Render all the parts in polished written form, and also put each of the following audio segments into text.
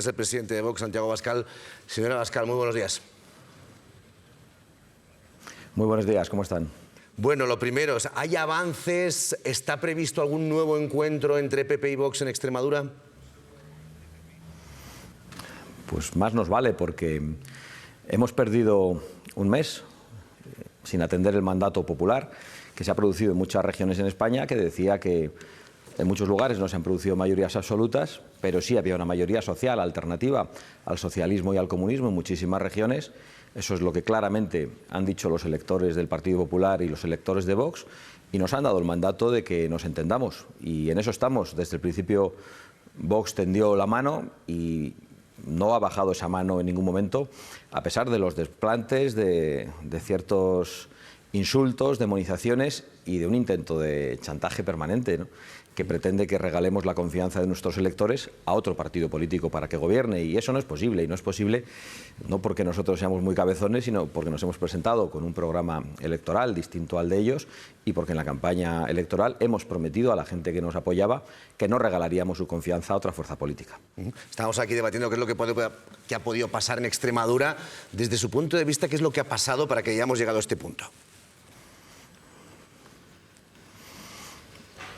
Es el presidente de Vox, Santiago Abascal. Señora Abascal, muy buenos días. Muy buenos días, ¿cómo están? Bueno, lo primero, ¿hay avances? ¿Está previsto algún nuevo encuentro entre PP y Vox en Extremadura? Pues más nos vale, porque hemos perdido un mes sin atender el mandato popular que se ha producido en muchas regiones en España, que decía que en muchos lugares no se han producido mayorías absolutas, pero sí había una mayoría social alternativa al socialismo y al comunismo en muchísimas regiones. Eso es lo que claramente han dicho los electores del Partido Popular y los electores de Vox, y nos han dado el mandato de que nos entendamos. Y en eso estamos. Desde el principio Vox tendió la mano y no ha bajado esa mano en ningún momento, a pesar de los desplantes, de ciertos insultos, demonizaciones y de un intento de chantaje permanente, ¿no?, que pretende que regalemos la confianza de nuestros electores a otro partido político para que gobierne, y eso no es posible. Y no es posible no porque nosotros seamos muy cabezones, sino porque nos hemos presentado con un programa electoral distinto al de ellos y porque en la campaña electoral hemos prometido a la gente que nos apoyaba que no regalaríamos su confianza a otra fuerza política. Estamos aquí debatiendo qué es lo que ha podido pasar en Extremadura. Desde su punto de vista, ¿qué es lo que ha pasado para que hayamos llegado a este punto?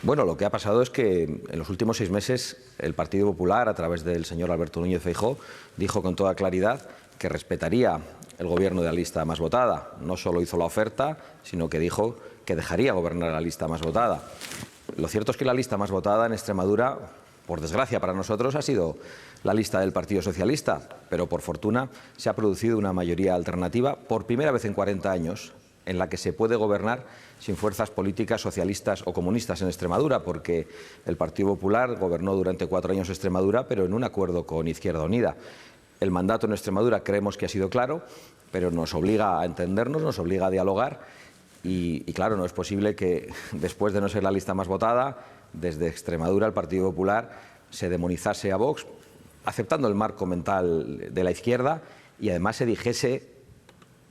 Bueno, lo que ha pasado es que en los últimos 6 meses el Partido Popular, a través del señor Alberto Núñez Feijóo, dijo con toda claridad que respetaría el gobierno de la lista más votada. No solo hizo la oferta, sino que dijo que dejaría gobernar la lista más votada. Lo cierto es que la lista más votada en Extremadura, por desgracia para nosotros, ha sido la lista del Partido Socialista, pero por fortuna se ha producido una mayoría alternativa por primera vez en 40 años en la que se puede gobernar sin fuerzas políticas socialistas o comunistas en Extremadura, porque el Partido Popular gobernó durante 4 años Extremadura, pero en un acuerdo con Izquierda Unida. El mandato en Extremadura creemos que ha sido claro, pero nos obliga a entendernos, nos obliga a dialogar y claro, no es posible que después de no ser la lista más votada, desde Extremadura el Partido Popular se demonizase a Vox, aceptando el marco mental de la izquierda, y además se dijese,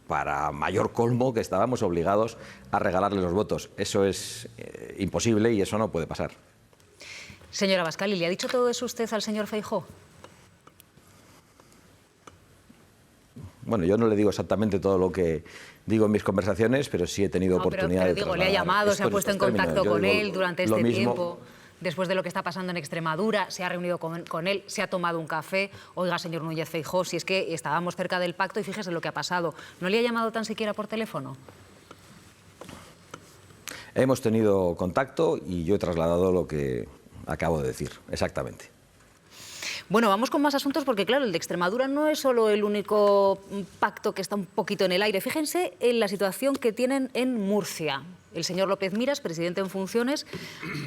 para mayor colmo, que estábamos obligados a regalarle los votos. Eso es imposible y eso no puede pasar. Señora Abascal, ¿y le ha dicho todo eso usted al señor Feijóo? Bueno, yo no le digo exactamente todo lo que digo en mis conversaciones, pero sí he tenido oportunidad de le ha llamado, se ha puesto en contacto con él durante este tiempo. Después de lo que está pasando en Extremadura, se ha reunido con él, se ha tomado un café. Oiga, señor Núñez Feijóo, si es que estábamos cerca del pacto y fíjese lo que ha pasado. ¿No le ha llamado tan siquiera por teléfono? Hemos tenido contacto y yo he trasladado lo que acabo de decir, exactamente. Bueno, vamos con más asuntos porque, claro, el de Extremadura no es solo el único pacto que está un poquito en el aire. Fíjense en la situación que tienen en Murcia. El señor López Miras, presidente en funciones,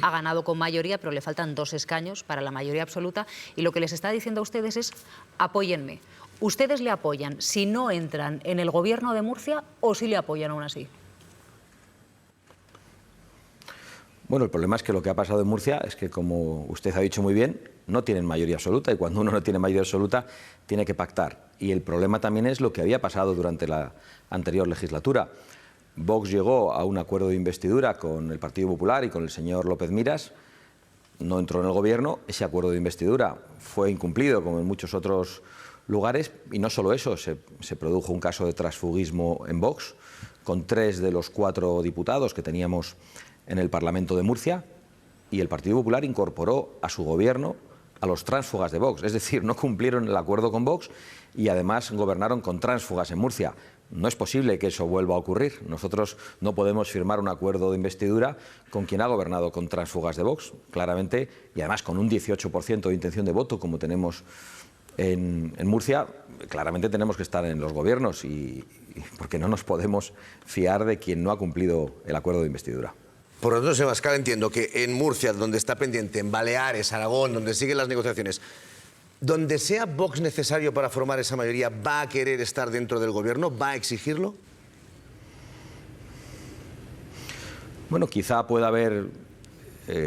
ha ganado con mayoría, pero le faltan 2 escaños para la mayoría absoluta. Y lo que les está diciendo a ustedes es: apóyenme. ¿Ustedes le apoyan si no entran en el gobierno de Murcia o si le apoyan aún así? Bueno, el problema es que lo que ha pasado en Murcia es que, como usted ha dicho muy bien, no tienen mayoría absoluta, y cuando uno no tiene mayoría absoluta tiene que pactar. Y el problema también es lo que había pasado durante la anterior legislatura. Vox llegó a un acuerdo de investidura con el Partido Popular y con el señor López Miras, no entró en el gobierno, ese acuerdo de investidura fue incumplido como en muchos otros lugares, y no solo eso, se produjo un caso de transfugismo en Vox, con 3 de los 4 diputados que teníamos en el Parlamento de Murcia, y el Partido Popular incorporó a su gobierno a los tránsfugas de Vox, es decir, no cumplieron el acuerdo con Vox y además gobernaron con tránsfugas en Murcia. No es posible que eso vuelva a ocurrir. Nosotros no podemos firmar un acuerdo de investidura con quien ha gobernado con tránsfugas de Vox, claramente, y además con un 18% de intención de voto, como tenemos en Murcia. Claramente tenemos que estar en los gobiernos, y porque no nos podemos fiar de quien no ha cumplido el acuerdo de investidura. Por lo tanto, señor Abascal, entiendo que en Murcia, donde está pendiente, en Baleares, Aragón, donde siguen las negociaciones, donde sea Vox necesario para formar esa mayoría, ¿va a querer estar dentro del gobierno? ¿Va a exigirlo? Bueno, quizá pueda haber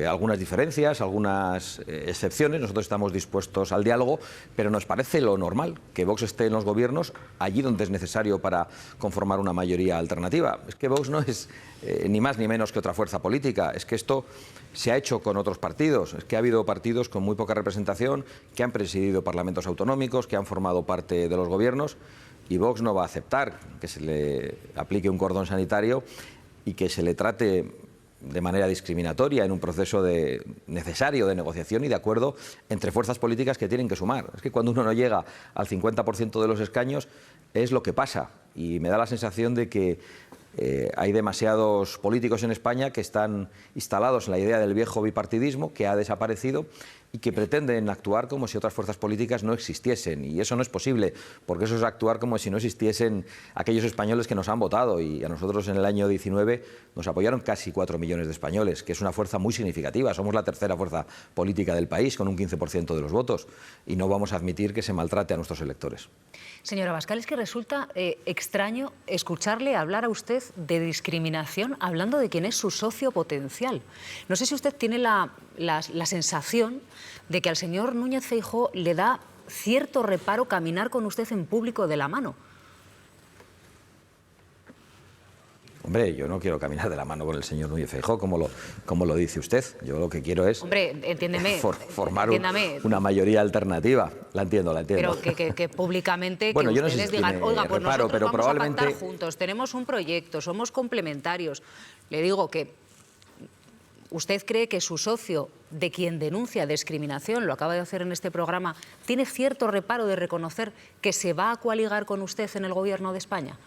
algunas diferencias, algunas excepciones. Nosotros estamos dispuestos al diálogo, pero nos parece lo normal que Vox esté en los gobiernos allí donde es necesario para conformar una mayoría alternativa. Es que Vox no es ni más ni menos que otra fuerza política. Es que esto se ha hecho con otros partidos. Es que ha habido partidos con muy poca representación que han presidido parlamentos autonómicos, que han formado parte de los gobiernos, y Vox no va a aceptar que se le aplique un cordón sanitario y que se le trate de manera discriminatoria en un proceso necesario de negociación y de acuerdo entre fuerzas políticas que tienen que sumar. Es que cuando uno no llega al 50% de los escaños es lo que pasa, y me da la sensación de que hay demasiados políticos en España que están instalados en la idea del viejo bipartidismo, que ha desaparecido, y que pretenden actuar como si otras fuerzas políticas no existiesen. Y eso no es posible, porque eso es actuar como si no existiesen aquellos españoles que nos han votado. Y a nosotros en el año 19 nos apoyaron casi 4 millones de españoles, que es una fuerza muy significativa. Somos la tercera fuerza política del país, con un 15% de los votos. Y no vamos a admitir que se maltrate a nuestros electores. Señora Abascal, es que resulta extraño escucharle hablar a usted de discriminación hablando de quién es su socio potencial. No sé si usted tiene la sensación de que al señor Núñez Feijóo le da cierto reparo caminar con usted en público de la mano. Hombre, yo no quiero caminar de la mano con el señor Núñez Feijóo, como lo dice usted. Yo lo que quiero es formar una mayoría alternativa. La entiendo. Pero que públicamente bueno, que yo no ustedes sé si digan, oiga, pues reparo, nosotros pero vamos probablemente... a pactar juntos, tenemos un proyecto, somos complementarios. Le digo que usted cree que su socio, de quien denuncia discriminación, lo acaba de hacer en este programa, tiene cierto reparo de reconocer que se va a coaligar con usted en el Gobierno de España.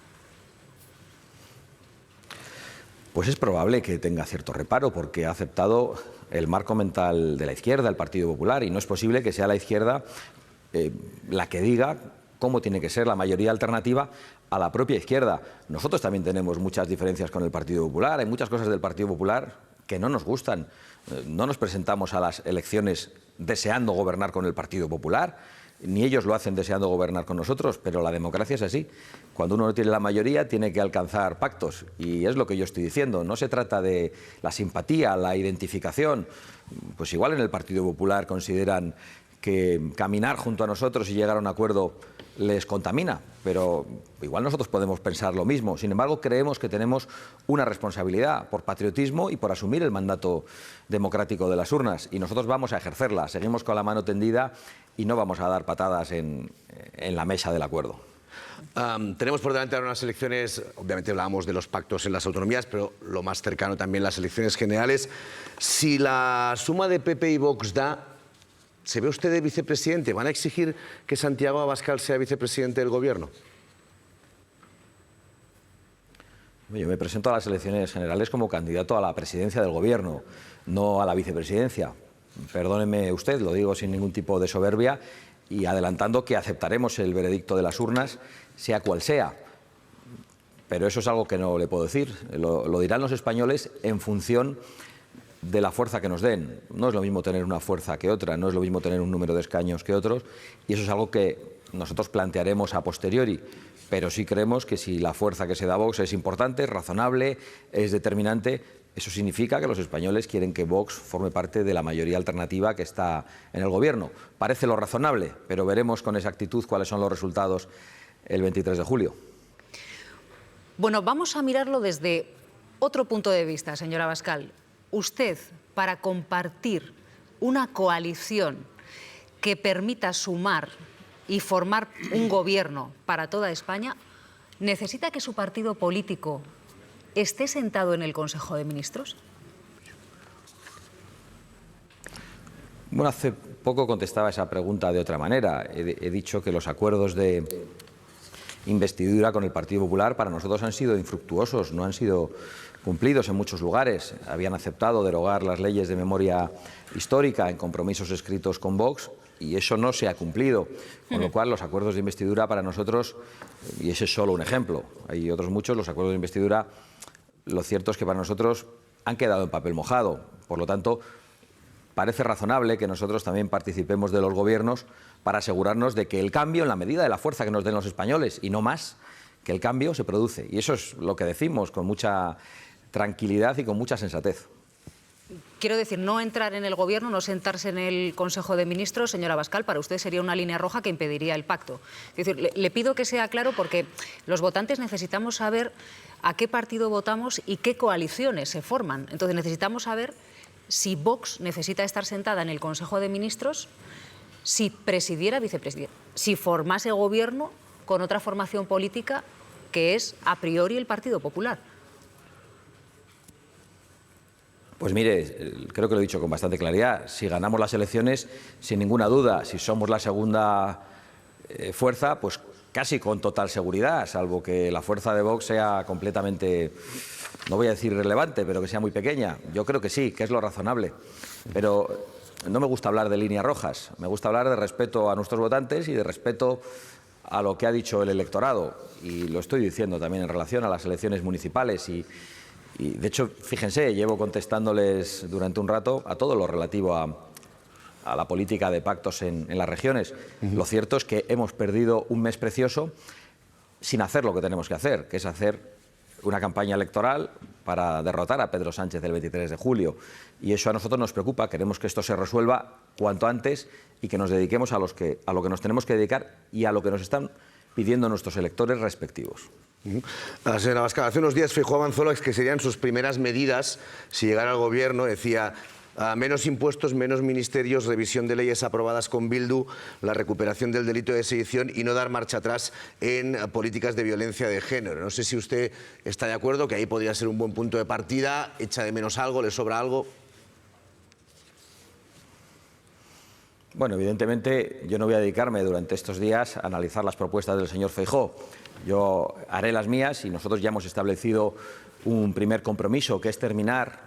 Pues es probable que tenga cierto reparo, porque ha aceptado el marco mental de la izquierda, el Partido Popular, y no es posible que sea la izquierda la que diga cómo tiene que ser la mayoría alternativa a la propia izquierda. Nosotros también tenemos muchas diferencias con el Partido Popular, hay muchas cosas del Partido Popular que no nos gustan. No nos presentamos a las elecciones deseando gobernar con el Partido Popular, ni ellos lo hacen deseando gobernar con nosotros, pero la democracia es así. Cuando uno no tiene la mayoría, tiene que alcanzar pactos, y es lo que yo estoy diciendo. No se trata de la simpatía, la identificación. Pues igual en el Partido Popular consideran que caminar junto a nosotros y llegar a un acuerdo les contamina, pero igual nosotros podemos pensar lo mismo. Sin embargo, creemos que tenemos una responsabilidad por patriotismo y por asumir el mandato democrático de las urnas, y nosotros vamos a ejercerla. Seguimos con la mano tendida y no vamos a dar patadas en la mesa del acuerdo. Tenemos por delante ahora unas elecciones, obviamente hablábamos de los pactos en las autonomías, pero lo más cercano también las elecciones generales. Si la suma de PP y Vox da, ¿se ve usted de vicepresidente? ¿Van a exigir que Santiago Abascal sea vicepresidente del Gobierno? Yo me presento a las elecciones generales como candidato a la presidencia del Gobierno, no a la vicepresidencia. Perdóneme usted, lo digo sin ningún tipo de soberbia y adelantando que aceptaremos el veredicto de las urnas, sea cual sea. Pero eso es algo que no le puedo decir. Lo dirán los españoles en función de la fuerza que nos den. No es lo mismo tener una fuerza que otra, no es lo mismo tener un número de escaños que otros, y eso es algo que nosotros plantearemos a posteriori, pero sí creemos que si la fuerza que se da a Vox es importante, es razonable, es determinante, eso significa que los españoles quieren que Vox forme parte de la mayoría alternativa que está en el Gobierno. Parece lo razonable, pero veremos con exactitud cuáles son los resultados el 23 de julio. Bueno, vamos a mirarlo desde otro punto de vista, señora Abascal. Usted, para compartir una coalición que permita sumar y formar un gobierno para toda España, ¿necesita que su partido político esté sentado en el Consejo de Ministros? Bueno, hace poco contestaba esa pregunta de otra manera. He dicho que los acuerdos de investidura con el Partido Popular para nosotros han sido infructuosos, no han sido cumplidos en muchos lugares. Habían aceptado derogar las leyes de memoria histórica en compromisos escritos con Vox y eso no se ha cumplido. Con lo cual, los acuerdos de investidura para nosotros, y ese es solo un ejemplo, hay otros muchos, los acuerdos de investidura, lo cierto es que para nosotros han quedado en papel mojado. Por lo tanto, parece razonable que nosotros también participemos de los gobiernos para asegurarnos de que el cambio, en la medida de la fuerza que nos den los españoles, y no más, que el cambio se produce. Y eso es lo que decimos con mucha tranquilidad y con mucha sensatez. Quiero decir, no entrar en el Gobierno, no sentarse en el Consejo de Ministros, señora Abascal, para usted sería una línea roja que impediría el pacto. Es decir, le pido que sea claro porque los votantes necesitamos saber a qué partido votamos y qué coaliciones se forman. Entonces necesitamos saber si Vox necesita estar sentada en el Consejo de Ministros, si presidiera, vicepresidiera, si formase gobierno con otra formación política que es a priori el Partido Popular. Pues mire, creo que lo he dicho con bastante claridad. Si ganamos las elecciones, sin ninguna duda, si somos la segunda fuerza, pues casi con total seguridad, salvo que la fuerza de Vox sea completamente, no voy a decir irrelevante, pero que sea muy pequeña. Yo creo que sí, que es lo razonable. Pero no me gusta hablar de líneas rojas, me gusta hablar de respeto a nuestros votantes y de respeto a lo que ha dicho el electorado. Y lo estoy diciendo también en relación a las elecciones municipales y de hecho, fíjense, llevo contestándoles durante un rato a todo lo relativo a la política de pactos en las regiones. Lo cierto es que hemos perdido un mes precioso sin hacer lo que tenemos que hacer, que es hacer una campaña electoral para derrotar a Pedro Sánchez el 23 de julio. Y eso a nosotros nos preocupa. Queremos que esto se resuelva cuanto antes y que nos dediquemos a lo que nos tenemos que dedicar y a lo que nos están pidiendo nuestros electores respectivos. Señora Abascal, hace unos días Feijóo avanzó que serían sus primeras medidas si llegara al Gobierno. Decía, menos impuestos, menos ministerios, revisión de leyes aprobadas con Bildu, la recuperación del delito de sedición y no dar marcha atrás en políticas de violencia de género. No sé si usted está de acuerdo, que ahí podría ser un buen punto de partida. ¿Echa de menos algo? ¿Le sobra algo? Bueno, evidentemente yo no voy a dedicarme durante estos días a analizar las propuestas del señor Feijóo. Yo haré las mías y nosotros ya hemos establecido un primer compromiso, que es terminar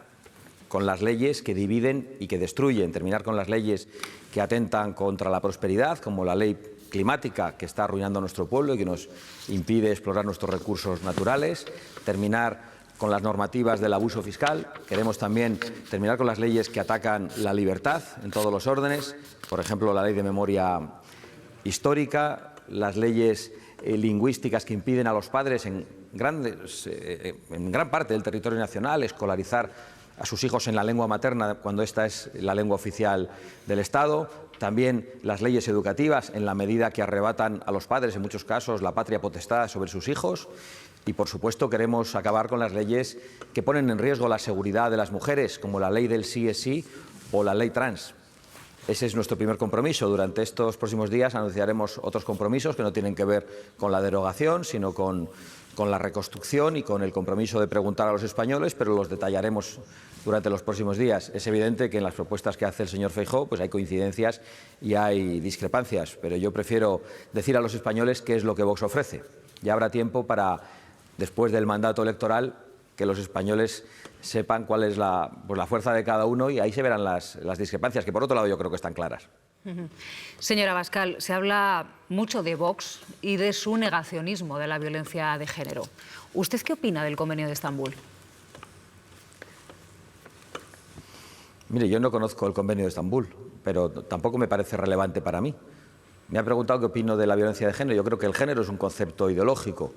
con las leyes que dividen y que destruyen, terminar con las leyes que atentan contra la prosperidad, como la ley climática, que está arruinando a nuestro pueblo y que nos impide explorar nuestros recursos naturales, terminar con las normativas del abuso fiscal. Queremos también terminar con las leyes que atacan la libertad en todos los órdenes, por ejemplo, la ley de memoria histórica, las leyes lingüísticas que impiden a los padres en gran parte del territorio nacional escolarizar a sus hijos en la lengua materna cuando esta es la lengua oficial del Estado. También las leyes educativas, en la medida que arrebatan a los padres, en muchos casos, la patria potestad sobre sus hijos. Y, por supuesto, queremos acabar con las leyes que ponen en riesgo la seguridad de las mujeres, como la ley del sí es sí o la ley trans. Ese es nuestro primer compromiso. Durante estos próximos días anunciaremos otros compromisos que no tienen que ver con la derogación, sino con la reconstrucción y con el compromiso de preguntar a los españoles, pero los detallaremos durante los próximos días. Es evidente que en las propuestas que hace el señor Feijóo pues hay coincidencias y hay discrepancias, pero yo prefiero decir a los españoles qué es lo que Vox ofrece. Ya habrá tiempo para, después del mandato electoral, que los españoles sepan cuál es la fuerza de cada uno y ahí se verán las discrepancias, que por otro lado yo creo que están claras. Señora Abascal, se habla mucho de Vox y de su negacionismo de la violencia de género. ¿Usted qué opina del Convenio de Estambul? Mire, yo no conozco el Convenio de Estambul, pero tampoco me parece relevante para mí. Me ha preguntado qué opino de la violencia de género. Yo creo que el género es un concepto ideológico.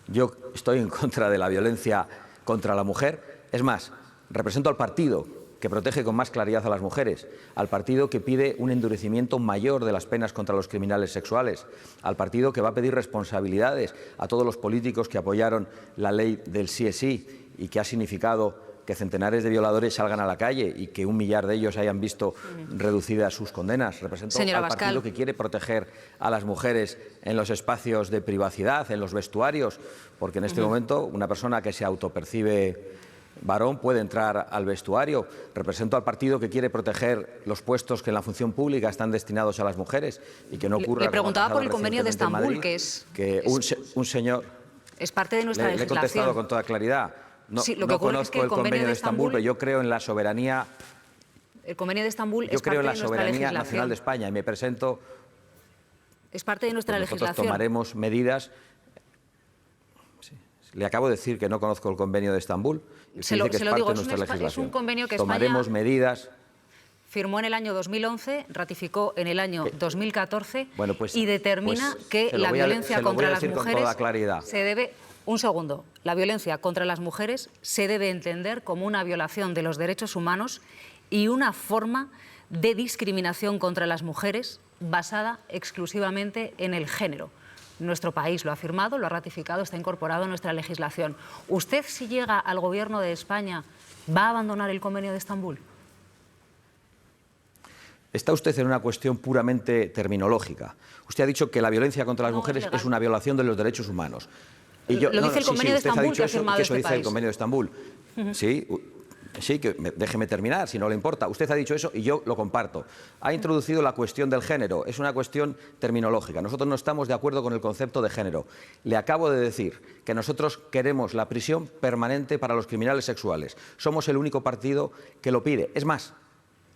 Yo estoy en contra de la violencia contra la mujer. Es más, represento al partido que protege con más claridad a las mujeres, al partido que pide un endurecimiento mayor de las penas contra los criminales sexuales, al partido que va a pedir responsabilidades a todos los políticos que apoyaron la ley del sí es sí y que ha significado que centenares de violadores salgan a la calle y que 1 millar de ellos hayan visto reducidas sus condenas. Represento al partido que quiere proteger a las mujeres en los espacios de privacidad, en los vestuarios, porque en este momento una persona que se autopercibe varón puede entrar al vestuario. Represento al partido que quiere proteger los puestos que en la función pública están destinados a las mujeres y que no ocurra. Le preguntaba por el Convenio de Estambul, que es un señor. Es parte de nuestra legislación. Le he contestado con toda claridad. No, sí, lo que no ocurre conozco es que el Convenio de Estambul, pero yo creo en la soberanía. El Convenio de Estambul yo es creo parte en la de nuestra soberanía legislación nacional de España y me presento. Es parte de nuestra nosotros legislación. Tomaremos medidas. Sí, le acabo de decir que no conozco el Convenio de Estambul. Se lo digo, es un convenio que tomaremos España... medidas. firmó en el año 2011, ratificó en el año 2014 Bueno, pues, y determina pues que se lo la voy a- violencia se lo voy contra a las decir con mujeres toda claridad. se debe... Un segundo. La violencia contra las mujeres se debe entender como una violación de los derechos humanos y una forma de discriminación contra las mujeres basada exclusivamente en el género. Nuestro país lo ha firmado, lo ha ratificado, está incorporado en nuestra legislación. ¿Usted, si llega al Gobierno de España, va a abandonar el Convenio de Estambul? Está usted en una cuestión puramente terminológica. Usted ha dicho que la violencia contra las No, mujeres es legal. es una violación de los derechos humanos. Lo dice el Convenio de usted ha Estambul, dicho que ha eso, firmado que eso este dice país. el Convenio de Estambul. Sí, déjeme terminar, si no le importa. Usted ha dicho eso y yo lo comparto. Ha introducido la cuestión del género. Es una cuestión terminológica. Nosotros no estamos de acuerdo con el concepto de género. Le acabo de decir que nosotros queremos la prisión permanente para los criminales sexuales. Somos el único partido que lo pide. Es más,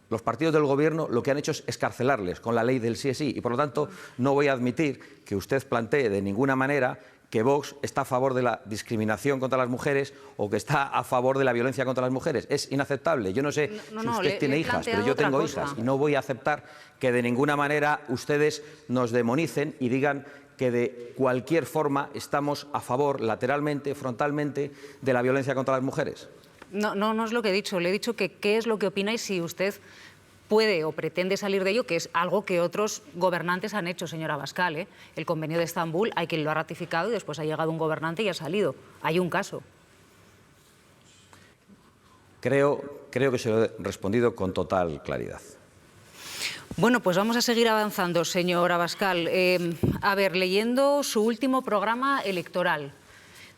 los partidos del Gobierno lo que han hecho es excarcelarles con la ley del sí es sí y, por lo tanto, no voy a admitir que usted plantee de ninguna manera que Vox está a favor de la discriminación contra las mujeres o que está a favor de la violencia contra las mujeres. Es inaceptable. Yo no sé si usted tiene hijas, pero yo tengo hijas y no voy a aceptar que de ninguna manera ustedes nos demonicen y digan que de cualquier forma estamos a favor, lateralmente, frontalmente, de la violencia contra las mujeres. No es lo que he dicho. Le he dicho que qué es lo que opina y si usted puede o pretende salir de ello, que es algo que otros gobernantes han hecho, señora Abascal, ¿eh? El Convenio de Estambul, hay quien lo ha ratificado y después ha llegado un gobernante y ha salido. Hay un caso. Creo que se lo he respondido con total claridad. Bueno, pues vamos a seguir avanzando, señor Abascal. A ver, leyendo su último programa electoral,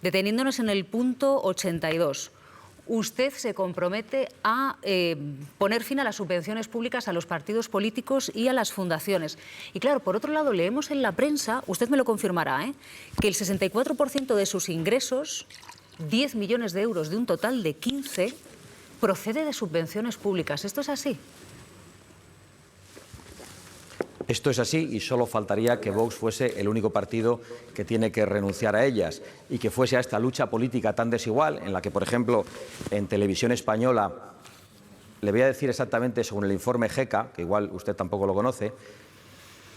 deteniéndonos en el punto 82. Usted se compromete a poner fin a las subvenciones públicas a los partidos políticos y a las fundaciones. Y claro, por otro lado, leemos en la prensa, usted me lo confirmará, que el 64% de sus ingresos, 10 millones de euros de un total de 15, procede de subvenciones públicas. ¿Esto es así? Esto es así y solo faltaría que Vox fuese el único partido que tiene que renunciar a ellas y que fuese a esta lucha política tan desigual en la que, por ejemplo, en Televisión Española, le voy a decir exactamente según el informe GECA, que igual usted tampoco lo conoce,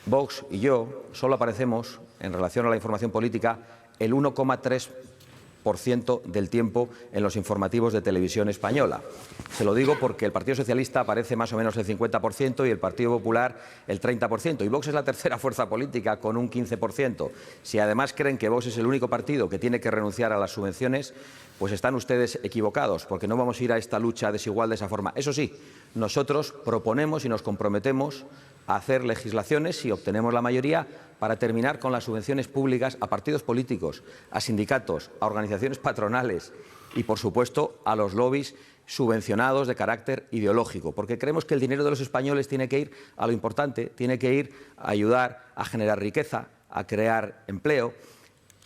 Vox y yo solo aparecemos en relación a la información política el 1,3% del tiempo en los informativos de Televisión Española. Se lo digo porque el Partido Socialista aparece más o menos el 50% y el Partido Popular el 30%. Y Vox es la tercera fuerza política con un 15%. Si además creen que Vox es el único partido que tiene que renunciar a las subvenciones, pues están ustedes equivocados, porque no vamos a ir a esta lucha desigual de esa forma. Eso sí, nosotros proponemos y nos comprometemos a hacer legislaciones, si obtenemos la mayoría, para terminar con las subvenciones públicas a partidos políticos, a sindicatos, a organizaciones patronales y, por supuesto, a los lobbies subvencionados de carácter ideológico, porque creemos que el dinero de los españoles tiene que ir a lo importante, tiene que ir a ayudar a generar riqueza, a crear empleo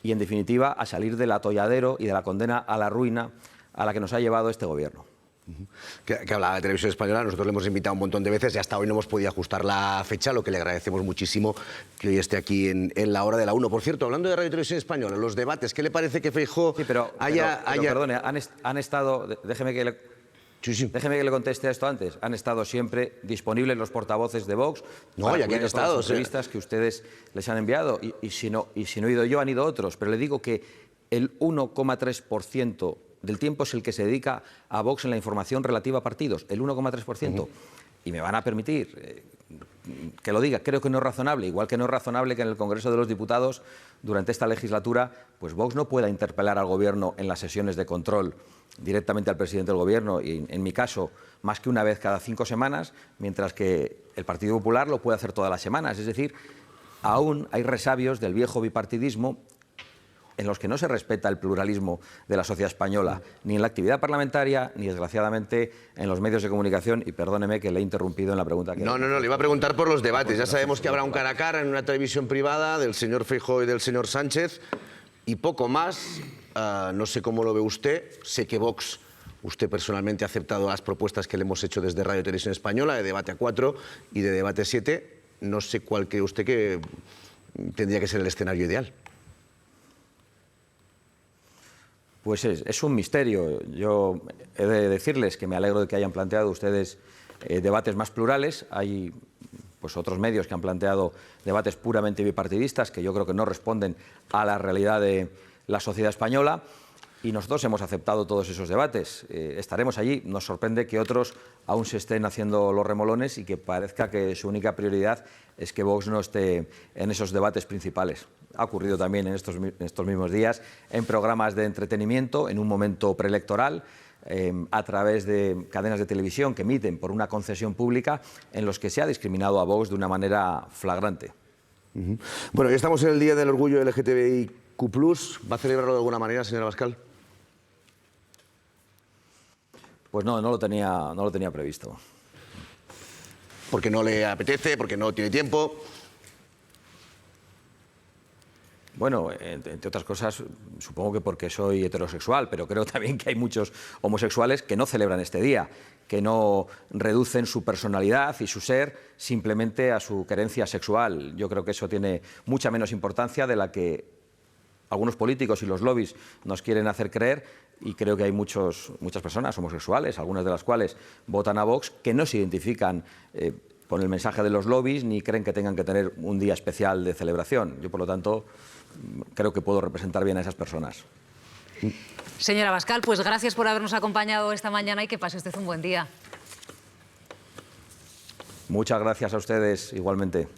y, en definitiva, a salir del atolladero y de la condena a la ruina a la que nos ha llevado este Gobierno. Que hablaba de Televisión Española, nosotros le hemos invitado un montón de veces y hasta hoy no hemos podido ajustar la fecha, lo que le agradecemos muchísimo que hoy esté aquí en la hora de la 1. Por cierto, hablando de Radio y Televisión Española, los debates, ¿qué le parece que Feijóo haya...? Perdone, han estado, déjeme que le conteste a esto antes, han estado siempre disponibles los portavoces de Vox. No, ya que han estado. Las entrevistas que ustedes les han enviado y si no he ido yo, han ido otros, pero le digo que el 1,3% del tiempo es el que se dedica a Vox en la información relativa a partidos, el 1,3%. Y me van a permitir que lo diga, creo que no es razonable, igual que no es razonable que en el Congreso de los Diputados, durante esta legislatura, pues Vox no pueda interpelar al Gobierno en las sesiones de control directamente al presidente del Gobierno y, en mi caso, más que una vez cada 5 semanas, mientras que el Partido Popular lo puede hacer todas las semanas. Es decir, aún hay resabios del viejo bipartidismo en los que no se respeta el pluralismo de la sociedad española, ni en la actividad parlamentaria, ni desgraciadamente en los medios de comunicación. Y perdóneme que le he interrumpido en la pregunta que... No, le iba a preguntar por los debates. Ya sabemos que habrá un cara a cara en una televisión privada del señor Feijóo y del señor Sánchez y poco más. No sé cómo lo ve usted. Sé que Vox, usted personalmente ha aceptado las propuestas que le hemos hecho desde Radio y Televisión Española, de debate a 4 y de debate 7. No sé cuál cree usted que tendría que ser el escenario ideal. Pues es un misterio. Yo he de decirles que me alegro de que hayan planteado ustedes debates más plurales. Hay pues otros medios que han planteado debates puramente bipartidistas que yo creo que no responden a la realidad de la sociedad española. Y nosotros hemos aceptado todos esos debates. Estaremos allí. Nos sorprende que otros aún se estén haciendo los remolones y que parezca que su única prioridad es que Vox no esté en esos debates principales. Ha ocurrido también en estos mismos días en programas de entretenimiento, en un momento preelectoral, a través de cadenas de televisión que emiten por una concesión pública, en los que se ha discriminado a Vox de una manera flagrante. Bueno, ya estamos en el Día del Orgullo LGTBIQ+. ¿Va a celebrarlo de alguna manera, señora Abascal? Pues no lo tenía previsto. Porque no le apetece, porque no tiene tiempo. Bueno, entre otras cosas, supongo que porque soy heterosexual, pero creo también que hay muchos homosexuales que no celebran este día, que no reducen su personalidad y su ser simplemente a su querencia sexual. Yo creo que eso tiene mucha menos importancia de la que algunos políticos y los lobbies nos quieren hacer creer, y creo que hay muchas personas homosexuales, algunas de las cuales votan a Vox, que no se identifican con el mensaje de los lobbies ni creen que tengan que tener un día especial de celebración. Yo, por lo tanto, creo que puedo representar bien a esas personas. Señora Abascal, pues gracias por habernos acompañado esta mañana y que pase usted un buen día. Muchas gracias a ustedes igualmente.